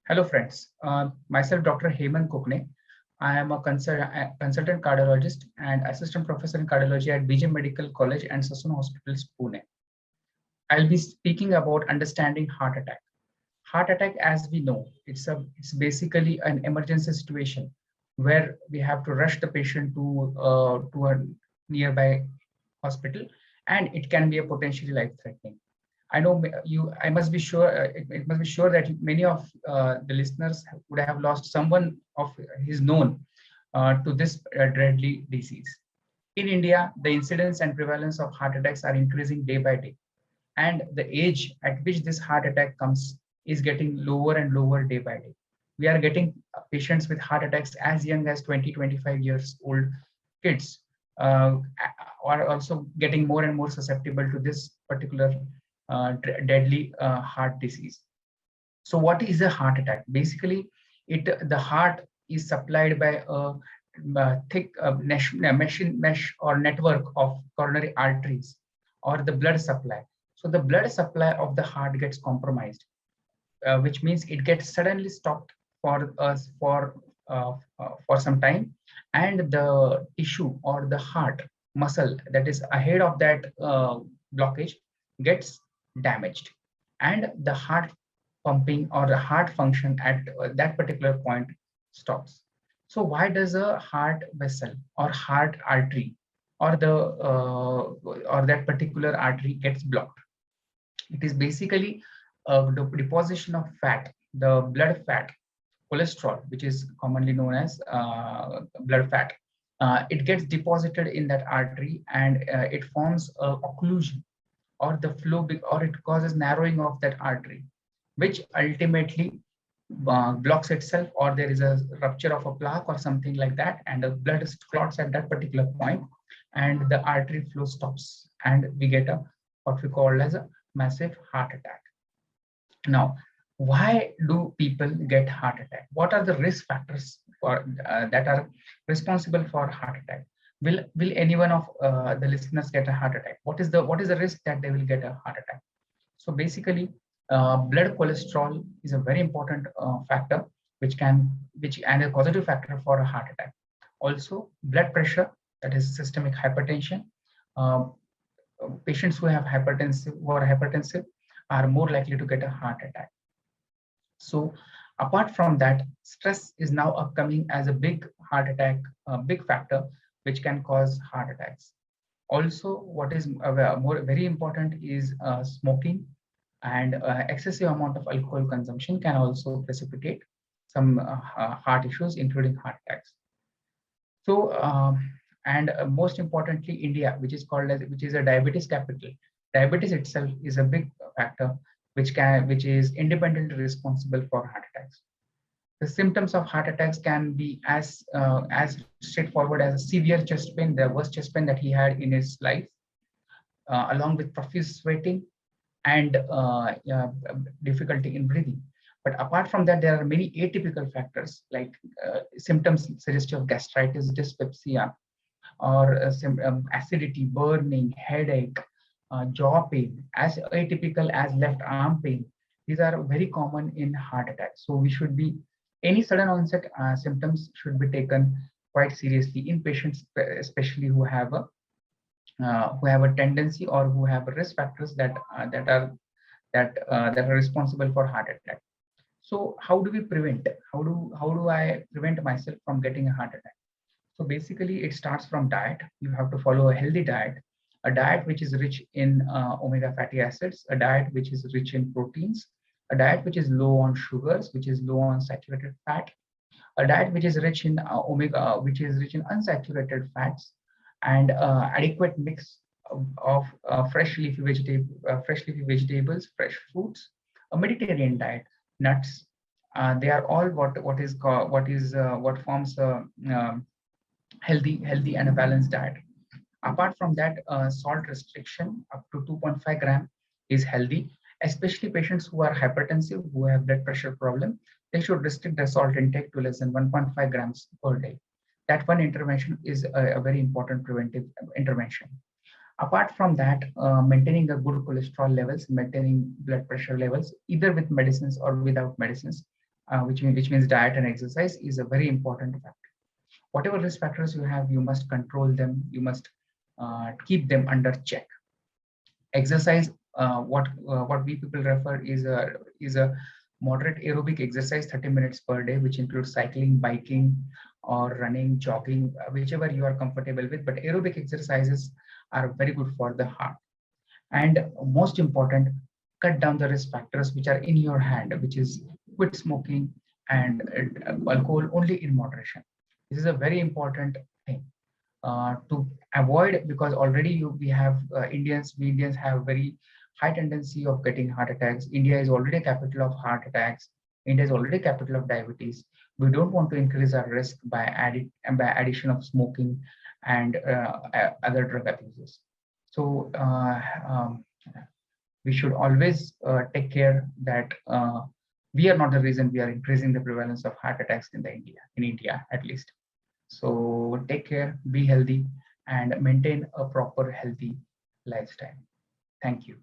Hello, friends. Myself, Dr. Hemant Kokne. I am a consultant cardiologist and assistant professor in cardiology at BJ Medical College and Sassoon Hospitals, Pune. I'll be speaking about understanding heart attack. Heart attack, as we know, it's basically an emergency situation where we have to rush the patient to a nearby hospital, and it can be a potentially life-threatening. I know you. I must be sure. It must be sure that many of the listeners would have lost someone of his known to this deadly disease. In India, the incidence and prevalence of heart attacks are increasing day by day, and the age at which this heart attack comes is getting lower and lower day by day. We are getting patients with heart attacks as young as 20, 25 years old kids uh, are also getting more and more susceptible to this particular deadly heart disease. So what is a heart attack? Basically, the heart is supplied by a thick mesh or network of coronary arteries or the blood supply. So the blood supply of the heart gets compromised, which means it gets suddenly stopped for us for some time, and the tissue or the heart muscle that is ahead of that blockage gets damaged, and the heart pumping or the heart function at that particular point stops. So why does a heart vessel or heart artery or that particular artery gets blocked? It is basically the deposition of fat, the blood fat, cholesterol, which is commonly known as blood fat. It gets deposited in that artery, and it forms a occlusion or the flow, or it causes narrowing of that artery, which ultimately blocks itself, or there is a rupture of a plaque or something like that, and the blood clots at that particular point, and the artery flow stops, and we get a what we call as a massive heart attack. Now, why do people get heart attack? What are the risk factors for that are responsible for heart attack? Will any one of the listeners get a heart attack? What is the risk that they will get a heart attack? So basically, blood cholesterol is a very important factor, which and a positive factor for a heart attack. Also, blood pressure, that is systemic hypertension. Uh, Patients who are hypertensive are more likely to get a heart attack. So apart from that, stress is now upcoming as a big heart attack, a big factor which can cause heart attacks. Also, what is more very important is smoking, and excessive amount of alcohol consumption can also precipitate some heart issues, including heart attacks. So, and most importantly, India, which is a diabetes capital. Diabetes itself is a big factor which is independently responsible for heart attacks. The symptoms of heart attacks can be as straightforward as a severe chest pain, the worst chest pain that he had in his life, along with profuse sweating and difficulty in breathing. But apart from that, there are many atypical factors like symptoms suggestive of gastritis, dyspepsia, or acidity, burning, headache, jaw pain, as atypical as left arm pain. These are very common in heart attacks. So we should be any sudden onset symptoms should be taken quite seriously in patients, especially who have a tendency or who have risk factors that are responsible for heart attack. So how do we prevent? How do I prevent myself from getting a heart attack? So basically, it starts from diet. You have to follow a healthy diet, a diet which is rich in omega fatty acids, a diet which is rich in proteins, a diet which is low on sugars, which is low on saturated fat, a diet which is rich in which is rich in unsaturated fats, and adequate mix of fresh leafy vegetables, fresh fruits, a Mediterranean diet, nuts. They are all what forms a healthy and a balanced diet. Apart from that, salt restriction up to 2.5 gram is healthy, especially patients who are hypertensive, who have blood pressure problem. They should restrict their salt intake to less than 1.5 grams per day. That one intervention is a very important preventive intervention. Apart from that, maintaining a good cholesterol levels, maintaining blood pressure levels, either with medicines or without medicines, which means diet and exercise, is a very important factor. Whatever risk factors you have, you must control them. You must keep them under check. Exercise, what we people refer is a moderate aerobic exercise, 30 minutes per day, which includes cycling, biking, or running, jogging, whichever you are comfortable with. But aerobic exercises are very good for the heart. And most important, cut down the risk factors which are in your hand, which is quit smoking and alcohol only in moderation. This is a very important thing to avoid, because already we have we Indians have very high tendency of getting heart attacks. India is already a capital of heart attacks. India is already capital of diabetes. We don't want to increase our risk by addition of smoking and other drug abuses. So we should always take care that we are not the reason we are increasing the prevalence of heart attacks in India at least. So take care, be healthy, and maintain a proper healthy lifestyle. Thank you.